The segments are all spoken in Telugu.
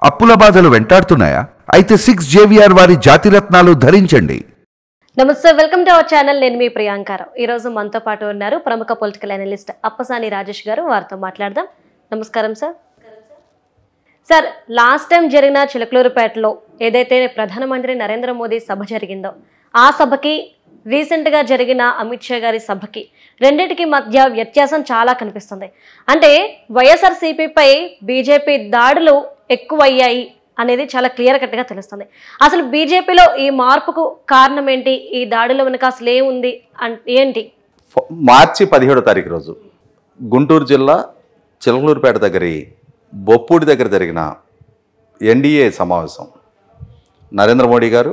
అప్పుల బాధలు వెంటాడుతున్నాయా? అయితే 6 JVR వారి జాతిరత్నాలు ధరించండి. నమస్తే, వెల్కమ్ టు అవర్ ఛానల్. నేను మీ ప్రియాంకారావు. ఈ రోజు మనతో పాటు ఉన్నారు ప్రముఖ పొలిటికల్ అనలిస్ట్ అప్పసాని రాజేష్ గారు. వారితో మాట్లాడదాం. నమస్కారం సార్. సార్, లాస్ట్ టైం జరిగిన చిలకలూరుపేటలో ఏదైతే ప్రధానమంత్రి నరేంద్ర మోదీ సభ జరిగిందో ఆ సభకి రీసెంట్గా జరిగిన అమిత్ షా గారి సభకి రెండింటికి మధ్య వ్యత్యాసం చాలా కనిపిస్తుంది. అంటే వైఎస్ఆర్సీపీపై బీజేపీ దాడులు ఎక్కువయ్యాయి అనేది చాలా క్లియర్ కట్గా తెలుస్తుంది. అసలు బీజేపీలో ఈ మార్పుకు కారణం ఏంటి? ఈ దాడుల వెనుక అసలు ఏముంది ఏంటి? మార్చి 17వ తారీఖు రోజు గుంటూరు జిల్లా చిలకలూరుపేట దగ్గర బొప్పూడి దగ్గర జరిగిన ఎన్డీఏ సమావేశం నరేంద్ర మోడీ గారు,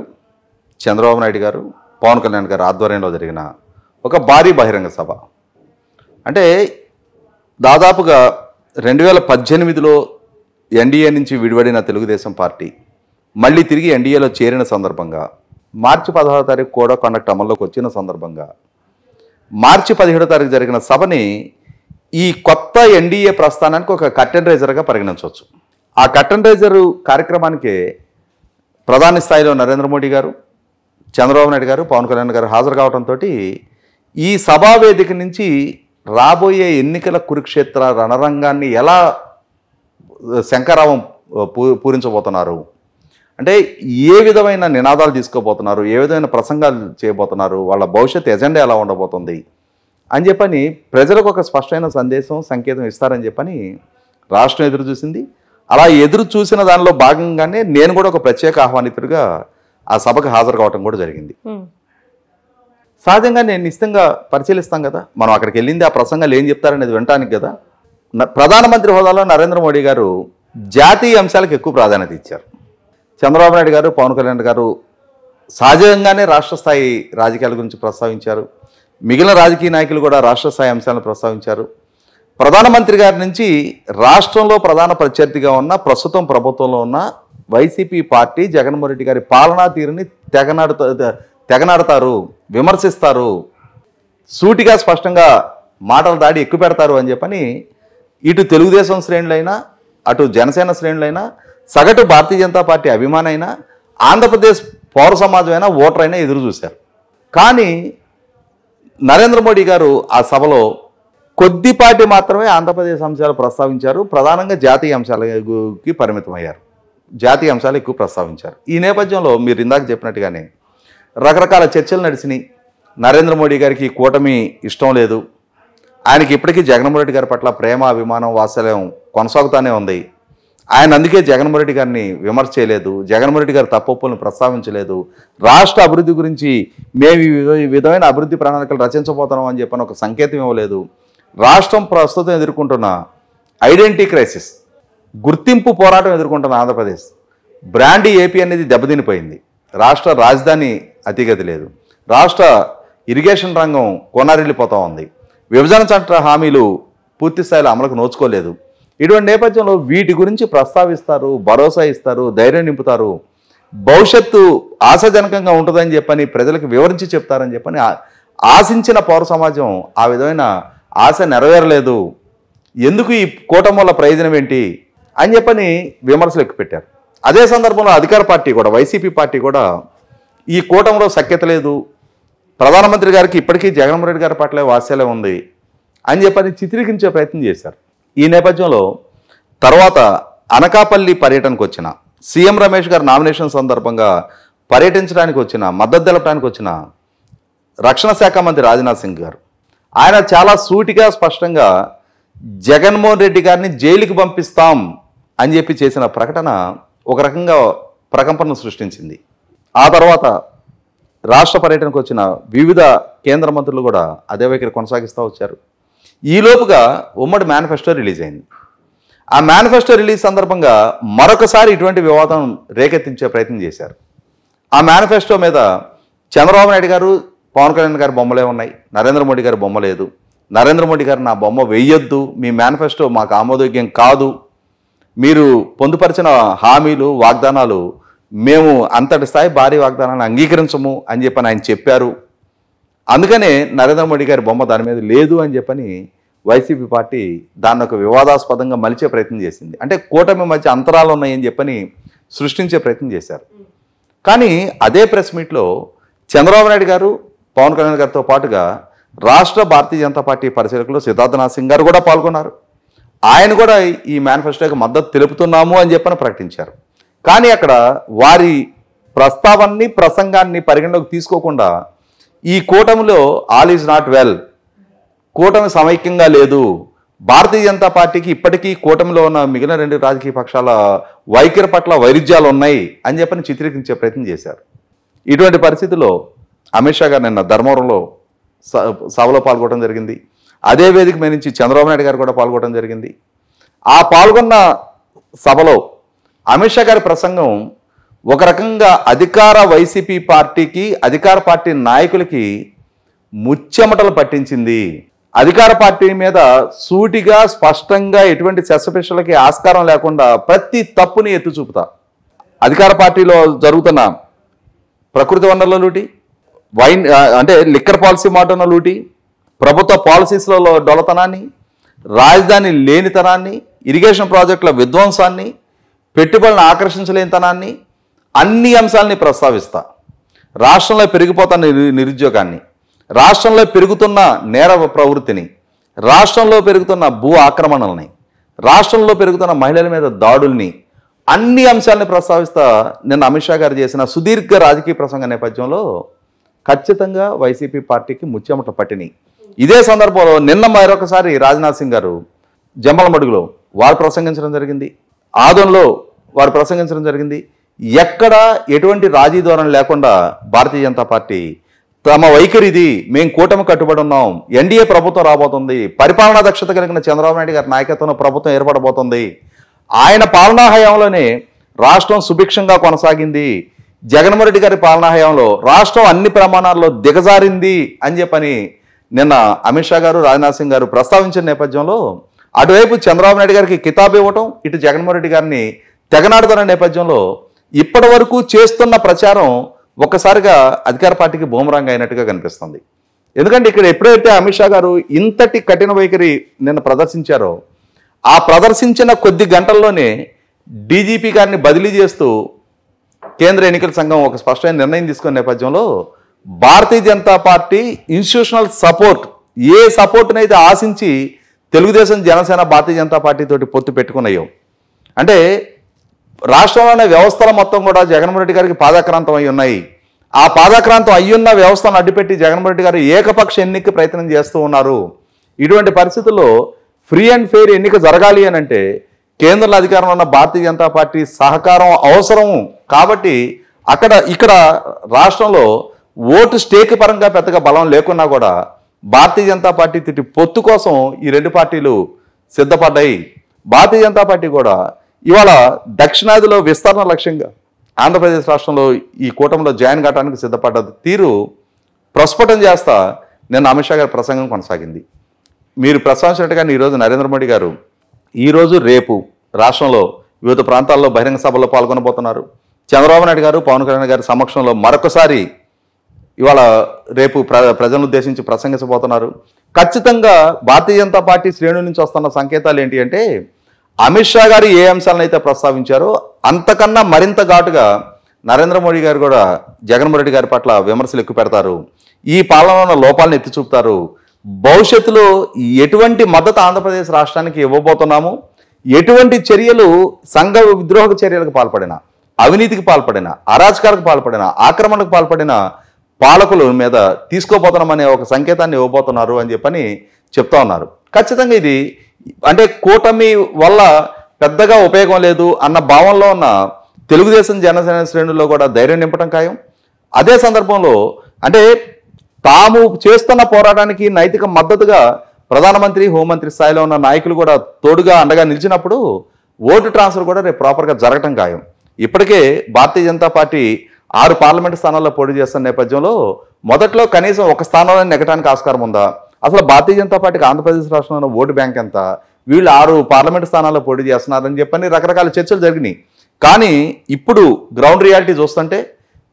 చంద్రబాబు నాయుడు గారు, పవన్ కళ్యాణ్ గారు ఆధ్వర్యంలో జరిగిన ఒక భారీ బహిరంగ సభ. అంటే దాదాపుగా 2018లో ఎన్డీఏ నుంచి విడిపడిన తెలుగుదేశం పార్టీ మళ్ళీ తిరిగి ఎన్డీఏలో చేరిన సందర్భంగా, మార్చి 16వ తారీఖు కోడ్ ఆఫ్ కండక్ట్ అమల్లోకి వచ్చిన సందర్భంగా మార్చి 17వ తారీఖు జరిగిన సభని ఈ కొత్త ఎన్డీఏ ప్రస్థానానికి ఒక కర్టెన్ రైజర్గా పరిగణించవచ్చు. ఆ కర్టెన్ రైజర్ కార్యక్రమానికి ప్రధాని స్థాయిలో నరేంద్ర మోడీ గారు, చంద్రబాబు నాయుడు గారు, పవన్ కళ్యాణ్ గారు హాజరు కావడంతో ఈ సభా వేదిక నుంచి రాబోయే ఎన్నికల కురుక్షేత్ర రణరంగాన్ని ఎలా శంకరావం పూరించబోతున్నారు, అంటే ఏ విధమైన నినాదాలు తీసుకోబోతున్నారు, ఏ విధమైన ప్రసంగాలు చేయబోతున్నారు, వాళ్ళ భవిష్యత్ ఎజెండా ఎలా ఉండబోతుంది అని చెప్పని ప్రజలకు ఒక స్పష్టమైన సందేశం, సంకేతం ఇస్తారని చెప్పని రాష్ట్రం ఎదురు చూసింది. అలా ఎదురు చూసిన దానిలో భాగంగానే నేను కూడా ఒక ప్రత్యేక ఆహ్వానితుడిగా ఆ సభకు హాజరు కావటం కూడా జరిగింది. సహజంగా నేను నిశ్చితంగా పరిశీలిస్తాం కదా, మనం అక్కడికి వెళ్ళింది ఆ ప్రసంగాలు ఏం చెప్తారనేది వినటానికి కదా. ప్రధానమంత్రి హోదాలో నరేంద్ర మోడీ గారు జాతీయ అంశాలకు ఎక్కువ ప్రాధాన్యత ఇచ్చారు. చంద్రబాబు నాయుడు గారు, పవన్ కళ్యాణ్ గారు సహజంగానే రాష్ట్ర స్థాయి రాజకీయాల గురించి ప్రస్తావించారు. మిగిలిన రాజకీయ నాయకులు కూడా రాష్ట్ర స్థాయి అంశాలను ప్రస్తావించారు. ప్రధానమంత్రి గారి నుంచి రాష్ట్రంలో ప్రధాన ప్రత్యర్థిగా ఉన్న, ప్రస్తుతం ప్రభుత్వంలో ఉన్న వైసీపీ పార్టీ జగన్మోహన్ రెడ్డి గారి పాలనా తీరుని తెగనాడతారు, విమర్శిస్తారు, సూటిగా స్పష్టంగా మాటలు దాడి ఎక్కువ పెడతారు అని చెప్పని ఇటు తెలుగుదేశం శ్రేణులైనా, అటు జనసేన శ్రేణులైనా, సగటు భారతీయ జనతా పార్టీ అభిమానైనా, ఆంధ్రప్రదేశ్ పౌర సమాజమైనా, ఓటర్ అయినా ఎదురు చూశారు. కానీ నరేంద్ర మోడీ గారు ఆ సభలో కొద్దిపాటి మాత్రమే ఆంధ్రప్రదేశ్ అంశాలు ప్రస్తావించారు. ప్రధానంగా జాతీయ అంశాలకి పరిమితమయ్యారు. జాతీయ అంశాలు ఎక్కువ ప్రస్తావించారు. ఈ నేపథ్యంలో మీరు ఇందాక చెప్పినట్టుగానే రకరకాల చర్చలు నడిచినాయి. నరేంద్ర మోడీ గారికి కూటమి ఇష్టం లేదు, ఆయనకి ఇప్పటికీ జగన్మోహన్ రెడ్డి గారి పట్ల ప్రేమ, అభిమానం, వాత్సల్యం కొనసాగుతూనే ఉంది. ఆయన అందుకే జగన్మోహన్ రెడ్డి గారిని విమర్శ చేయలేదు, జగన్మోహన్ రెడ్డి గారి తప్పులను ప్రస్తావించలేదు, రాష్ట్ర అభివృద్ధి గురించి మేము ఈ విధమైన అభివృద్ధి ప్రణాళికలు రచించబోతున్నాం అని చెప్పని ఒక సంకేతం ఇవ్వలేదు. రాష్ట్రం ప్రస్తుతం ఎదుర్కొంటున్న ఐడెంటిటీ క్రైసిస్, గుర్తింపు పోరాటం ఎదుర్కొంటున్న ఆంధ్రప్రదేశ్, బ్రాండ్ ఏపీ అనేది దెబ్బతినిపోయింది. రాష్ట్ర రాజధాని అతిగతి లేదు, రాష్ట్ర ఇరిగేషన్ రంగం కొనారిల్లిపోతూ ఉంది, విభజన చట్ట హామీలు పూర్తి స్థాయిలో అమలుకు నోచుకోలేదు. ఇటువంటి నేపథ్యంలో వీటి గురించి ప్రస్తావిస్తారు, భరోసా ఇస్తారు, ధైర్యం నింపుతారు, భవిష్యత్తు ఆశాజనకంగా ఉంటుందని చెప్పని ప్రజలకు వివరించి చెప్తారని చెప్పని ఆశించిన పౌర సమాజం ఆ విధమైన ఆశ నెరవేరలేదు. ఎందుకు ఈ కూటమి వల్ల ప్రయోజనం ఏంటి అని చెప్పని విమర్శలు ఎక్కుపెట్టారు. అదే సందర్భంలో అధికార పార్టీ కూడా, వైసీపీ పార్టీ కూడా ఈ కూటమిలో సఖ్యత లేదు, ప్రధానమంత్రి గారికి ఇప్పటికీ జగన్మోహన్ రెడ్డి గారి పట్ల వాత్సల్యం ఉంది అని చెప్పని చిత్రీకరించే ప్రయత్నం చేశారు. ఈ నేపథ్యంలో తర్వాత అనకాపల్లి పర్యటనకు వచ్చిన సీఎం రమేష్ గారు నామినేషన్ సందర్భంగా పర్యటించడానికి వచ్చిన, మద్దతు తెలపడానికి వచ్చిన రక్షణ శాఖ మంత్రి రాజ్నాథ్ సింగ్ గారు, ఆయన చాలా సూటిగా స్పష్టంగా జగన్మోహన్ రెడ్డి గారిని జైలుకి పంపిస్తాం అని చెప్పి చేసిన ప్రకటన ఒక రకంగా ప్రకంపనను సృష్టించింది. ఆ తర్వాత రాష్ట్ర పర్యటనకు వచ్చిన వివిధ కేంద్ర మంత్రులు కూడా అదే వైఖరి కొనసాగిస్తూ వచ్చారు. ఈలోపుగా ఉమ్మడి మేనిఫెస్టో రిలీజ్ అయింది. ఆ మేనిఫెస్టో రిలీజ్ సందర్భంగా మరొకసారి ఇటువంటి వివాదం రేకెత్తించే ప్రయత్నం చేశారు. ఆ మేనిఫెస్టో మీద చంద్రబాబు నాయుడు గారు, పవన్ కళ్యాణ్ గారి బొమ్మలే ఉన్నాయి, నరేంద్ర మోడీ గారి బొమ్మ లేదు. నరేంద్ర మోడీ గారు నా బొమ్మ వెయ్యొద్దు, మీ మేనిఫెస్టో మాకు ఆమోదయోగ్యం కాదు, మీరు పొందుపరిచిన హామీలు, వాగ్దానాలు మేము అంతటి స్థాయి భారీ వాగ్దానాలను అంగీకరించము అని చెప్పని ఆయన చెప్పారు. అందుకనే నరేంద్ర మోడీ గారి బొమ్మ దాని మీద లేదు అని చెప్పని వైసీపీ పార్టీ దాన్ని ఒక వివాదాస్పదంగా మలిచే ప్రయత్నం చేసింది. అంటే కూటమి మధ్య అంతరాలు ఉన్నాయని చెప్పని సృష్టించే ప్రయత్నం చేశారు. కానీ అదే ప్రెస్ మీట్లో చంద్రబాబు నాయుడు గారు, పవన్ కళ్యాణ్ గారితో పాటుగా రాష్ట్ర భారతీయ జనతా పార్టీ పరిశీలకులు సిద్ధార్థనాథ్ సింగ్ గారు కూడా పాల్గొన్నారు. ఆయన కూడా ఈ మేనిఫెస్టోకి మద్దతు తెలుపుతున్నాము అని చెప్పని ప్రకటించారు. కానీ అక్కడ వారి ప్రస్తావనని, ప్రసంగాన్ని పరిగణలోకి తీసుకోకుండా ఈ కూటమిలో ఆల్ ఈజ్ నాట్ వెల్, కూటమి సమైక్యంగా లేదు, భారతీయ జనతా పార్టీకి ఇప్పటికీ కూటమిలో ఉన్న మిగిలిన 2 రాజకీయ పక్షాల వైఖరి పట్ల వైరుధ్యాలు ఉన్నాయి అని చెప్పని చిత్రీకరించే ప్రయత్నం చేశారు. ఇటువంటి పరిస్థితుల్లో అమిత్ షా గారు నిన్న ధర్మవరంలో సభలో పాల్గొనడం జరిగింది. అదే వేదిక మీద నుంచి చంద్రబాబు నాయుడు గారు కూడా పాల్గొనడం జరిగింది. ఆ పాల్గొన్న సభలో అమిత్ షా గారి ప్రసంగం ఒక రకంగా అధికార వైసీపీ పార్టీకి, అధికార పార్టీ నాయకులకి ముచ్చెమటలు పట్టించింది. అధికార పార్టీ మీద సూటిగా, స్పష్టంగా ఎటువంటి సెసపిషలకి ఆస్కారం లేకుండా ప్రతి తప్పుని ఎత్తి చూపుతా. అధికార పార్టీలో జరుగుతున్న ప్రకృతి వనరుల లూటి, అంటే లిక్కర్ పాలసీ మాటన లూటి, ప్రభుత్వ పాలసీస్లలో డొలతనాన్ని, రాజధాని లేనితనాన్ని, ఇరిగేషన్ ప్రాజెక్టుల విధ్వంసాన్ని, పెట్టుబడులను ఆకర్షించలేనితనాన్ని, అన్ని అంశాలని ప్రస్తావిస్తా. రాష్ట్రంలో పెరిగిపోతున్న నిరుద్యోగాన్ని, రాష్ట్రంలో పెరుగుతున్న నేర ప్రవృత్తిని, రాష్ట్రంలో పెరుగుతున్న భూ ఆక్రమణల్ని, రాష్ట్రంలో పెరుగుతున్న మహిళల మీద దాడుల్ని, అన్ని అంశాలని ప్రస్తావిస్తా నిన్న అమిత్ షా గారు చేసిన సుదీర్ఘ రాజకీయ ప్రసంగ నేపథ్యంలో ఖచ్చితంగా వైసీపీ పార్టీకి ముచ్చెమట పట్టినాయి. ఇదే సందర్భంలో నిన్న మరొకసారి రాజ్నాథ్ సింగ్ గారు జమ్మలమడుగులో వారు ప్రసంగించడం జరిగింది, ఆదోన్లో వారు ప్రసంగించడం జరిగింది. ఎక్కడ ఎటువంటి రాజీ ధోరణి లేకుండా భారతీయ జనతా పార్టీ తమ వైఖరిది, మేము కూటమి కట్టుబడి ఉన్నాం, ఎన్డీఏ ప్రభుత్వం రాబోతుంది, పరిపాలనా దక్షత కలిగిన చంద్రబాబు నాయుడు గారి నాయకత్వంలో ప్రభుత్వం ఏర్పడబోతుంది, ఆయన పాలనా హయాంలోనే రాష్ట్రం సుభిక్షంగా కొనసాగింది, జగన్మోహన్ రెడ్డి గారి పాలనా హయాంలో రాష్ట్రం అన్ని ప్రమాణాల్లో దిగజారింది అని చెప్పని నిన్న అమిత్ షా గారు, రాజ్నాథ్ సింగ్ గారు ప్రస్తావించిన నేపథ్యంలో అటువైపు చంద్రబాబు నాయుడు గారికి కితాబు ఇవ్వటం, ఇటు జగన్మోహన్ రెడ్డి గారిని తెగనాడుతున్న నేపథ్యంలో ఇప్పటి వరకు చేస్తున్న ప్రచారం ఒక్కసారిగా అధికార పార్టీకి బూమరాంగ్ అయినట్టుగా కనిపిస్తుంది. ఎందుకంటే ఇక్కడ ఎప్పుడైతే అమిత్ షా గారు ఇంతటి కఠిన వైఖరి నిన్న ప్రదర్శించారో, ఆ ప్రదర్శించిన కొద్ది గంటల్లోనే డీజీపీ గారిని బదిలీ చేస్తూ కేంద్ర ఎన్నికల సంఘం ఒక స్పష్టమైన నిర్ణయం తీసుకున్న నేపథ్యంలో Bharatiya Janata party institutional support, ఏ సపోర్ట్నైతే ఆశించి తెలుగుదేశం, జనసేన, భారతీయ జనతా పార్టీ తోటి పొత్తు పెట్టుకున్నాయో, అంటే రాష్ట్రంలోని వ్యవస్థల మొత్తం కూడా జగన్మోహన్ రెడ్డి గారికి పాదాక్రాంతం అయి ఉన్నాయి. ఆ పాదాక్రాంతం అయ్యున్న వ్యవస్థను అడ్డుపెట్టి జగన్మోహన్ రెడ్డి గారు ఏకపక్ష ఎన్నిక ప్రయత్నం చేస్తూ ఉన్నారు. ఇటువంటి పరిస్థితుల్లో ఫ్రీ అండ్ ఫెయిర్ ఎన్నిక జరగాలి అని అంటే కేంద్రంలో అధికారంలో ఉన్న భారతీయ జనతా పార్టీ సహకారం అవసరం. కాబట్టి ఇక్కడ రాష్ట్రంలో ఓటు స్టేక్ పరంగా పెద్దగా బలం లేకున్నా కూడా భారతీయ జనతా పార్టీ తిట్టి పొత్తు కోసం ఈ 2 పార్టీలు సిద్ధపడ్డాయి. భారతీయ జనతా పార్టీ కూడా ఇవాళ దక్షిణాదిలో విస్తరణ లక్ష్యంగా ఆంధ్రప్రదేశ్ రాష్ట్రంలో ఈ కూటమిలో జాయిన్ కావడానికి సిద్ధపడ్డ తీరు ప్రస్ఫుటం చేస్తా నిన్న అమిత్ షా గారి ప్రసంగం కొనసాగింది. మీరు ప్రస్తావించినట్టుగా ఈరోజు నరేంద్ర మోడీ గారు ఈరోజు రేపు రాష్ట్రంలో వివిధ ప్రాంతాల్లో బహిరంగ సభల్లో పాల్గొనబోతున్నారు. చంద్రబాబు నాయుడు గారు, పవన్ కళ్యాణ్ గారి సమక్షంలో మరొకసారి ఇవాళ రేపు ప్రజలను ఉద్దేశించి ప్రసంగించబోతున్నారు. ఖచ్చితంగా భారతీయ జనతా పార్టీ శ్రేణుల నుంచి వస్తున్న సంకేతాలు ఏంటి అంటే అమిత్ షా గారు ఏ అంశాలను అయితే ప్రస్తావించారో అంతకన్నా మరింత ఘాటుగా నరేంద్ర మోడీ గారు కూడా జగన్మోహన్ రెడ్డి గారి పట్ల విమర్శలు ఎక్కువ పెడతారు, ఈ పాలనలో లోపాలను ఎత్తి చూపుతారు. భవిష్యత్తులో ఎటువంటి మద్దతు ఆంధ్రప్రదేశ్ రాష్ట్రానికి ఇవ్వబోతున్నాము, ఎటువంటి చర్యలు సంఘ విద్రోహ చర్యలకు పాల్పడిన, అవినీతికి పాల్పడిన, అరాచకాలకు పాల్పడిన, ఆక్రమణకు పాల్పడిన పాలకుల మీద తీసుకోబోతున్నామనే ఒక సంకేతాన్ని ఇవ్వబోతున్నారు అని చెప్పని చెప్తా ఉన్నారు. ఖచ్చితంగా ఇది అంటే కూటమి వల్ల పెద్దగా ఉపయోగం లేదు అన్న భావంలో ఉన్న తెలుగుదేశం, జనసేన శ్రేణుల్లో కూడా ధైర్యం నింపడం ఖాయం. అదే సందర్భంలో అంటే తాము చేస్తున్న పోరాటానికి నైతిక మద్దతుగా ప్రధానమంత్రి, హోంమంత్రి స్థాయిలో ఉన్న నాయకులు కూడా తోడుగా అండగా నిలిచినప్పుడు ఓటు ట్రాన్స్ఫర్ కూడా రేపు ప్రాపర్గా జరగటం ఖాయం. ఇప్పటికే భారతీయ జనతా పార్టీ 6 పార్లమెంటు స్థానాల్లో పోటీ చేస్తున్న నేపథ్యంలో మొదట్లో కనీసం ఒక స్థానంలో నెగ్గడానికి ఆస్కారం ఉందా, అసలు భారతీయ జనతా పార్టీకి ఆంధ్రప్రదేశ్ రాష్ట్రంలో ఓటు బ్యాంక్ ఎంత, వీళ్ళు 6 పార్లమెంటు స్థానాల్లో పోటీ చేస్తున్నారని చెప్పని రకరకాల చర్చలు జరిగినాయి. కానీ ఇప్పుడు గ్రౌండ్ రియాలిటీ చూస్తుంటే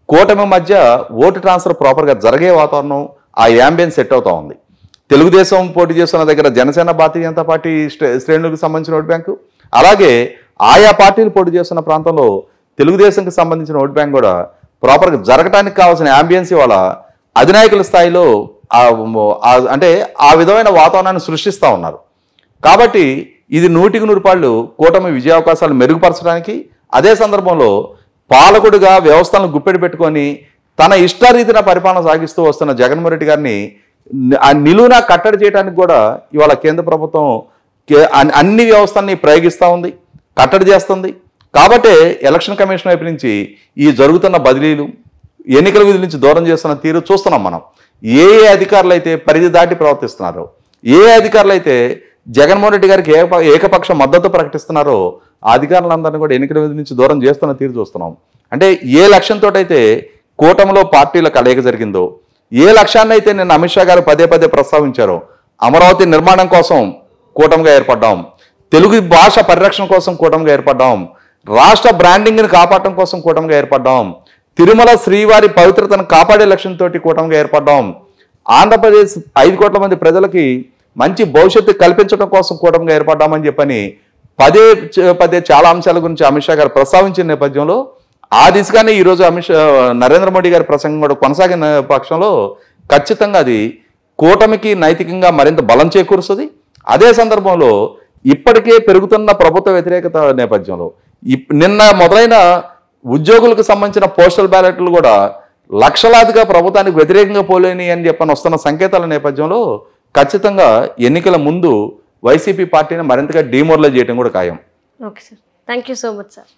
కూటమి మధ్య ఓటు ట్రాన్స్ఫర్ ప్రాపర్గా జరిగే వాతావరణం, ఆ యాంబియన్స్ సెట్ అవుతా ఉంది. తెలుగుదేశం పోటీ చేస్తున్న దగ్గర జనసేన భారతీయ జనతా పార్టీ శ్రేణులకు సంబంధించిన ఓటు బ్యాంకు, అలాగే ఆయా పార్టీలు పోటీ చేస్తున్న ప్రాంతంలో తెలుగుదేశంకి సంబంధించిన ఓటు బ్యాంక్ కూడా ప్రాపర్గా జరగటానికి కావాల్సిన యాంబియన్స్ వాళ్ళ అధినాయకుల స్థాయిలో అంటే ఆ విధమైన వాతావరణాన్ని సృష్టిస్తూ ఉన్నారు. కాబట్టి ఇది 100% కూటమి విజయావకాశాలు మెరుగుపరచడానికి, అదే సందర్భంలో పాలకుడిగా వ్యవస్థలను గుప్పెడి పెట్టుకొని తన ఇష్టారీతిన పరిపాలన సాగిస్తూ వస్తున్న జగన్మోహన్ రెడ్డి గారిని నిలువునా కట్టడి చేయడానికి కూడా ఇవాళ కేంద్ర ప్రభుత్వం అన్ని వ్యవస్థల్ని ప్రయోగిస్తూ ఉంది, కట్టడి చేస్తుంది. కాబట్టి ఎలక్షన్ కమిషన్ వైపు నుంచి ఈ జరుగుతున్న బదిలీలు, ఎన్నికల విధుల నుంచి దూరం చేస్తున్న తీరు చూస్తున్నాం మనం. ఏ అధికారులు అయితే పరిధి దాటి ప్రవర్తిస్తున్నారో, ఏ అధికారులు అయితే జగన్మోహన్ రెడ్డి గారికి ఏకపక్ష మద్దతు ప్రకటిస్తున్నారో ఆ అధికారులందరినీ కూడా ఎన్నికల విధుల నుంచి దూరం చేస్తున్న తీరు చూస్తున్నాం. అంటే ఏ లక్ష్యంతో అయితే కూటమిలో పార్టీల కలయిక జరిగిందో, ఏ లక్ష్యాన్ని అయితే నిన్న అమిత్ షా గారు పదే పదే ప్రస్తావించారో, అమరావతి నిర్మాణం కోసం కూటమిగా ఏర్పడ్డాం, తెలుగు భాష పరిరక్షణ కోసం కూటమిగా ఏర్పడ్డాం, రాష్ట్ర బ్రాండింగ్ని కాపాడటం కోసం కూటమిగా ఏర్పడ్డాం, తిరుమల శ్రీవారి పవిత్రతను కాపాడే లక్ష్యంతో కూటమిగా ఏర్పడ్డాం, ఆంధ్రప్రదేశ్ 5 కోట్ల మంది ప్రజలకి మంచి భవిష్యత్తు కల్పించడం కోసం కూటమిగా ఏర్పడ్డామని చెప్పని పదే పదే చాలా అంశాల గురించి అమిత్ షా గారు ప్రస్తావించిన నేపథ్యంలో ఆ దిశగానే ఈరోజు నరేంద్ర మోడీ గారి ప్రసంగం కూడా కొనసాగిన పక్షంలో ఖచ్చితంగా అది కూటమికి నైతికంగా మరింత బలం చేకూరుస్తుంది. అదే సందర్భంలో ఇప్పటికే పెరుగుతున్న ప్రభుత్వ వ్యతిరేకత నేపథ్యంలో నిన్న మొదలైన ఉద్యోగులకు సంబంధించిన పోస్టల్ బ్యాలెట్లు కూడా లక్షలాదిగా ప్రభుత్వానికి వ్యతిరేకంగా పోలేని అని చెప్పని వస్తున్న సంకేతాల నేపథ్యంలో ఖచ్చితంగా ఎన్నికల ముందు వైసీపీ పార్టీని మరింతగా డిమోరలైజ్ చేయడం కూడా ఖాయం. Okay sir, thank you so much sir.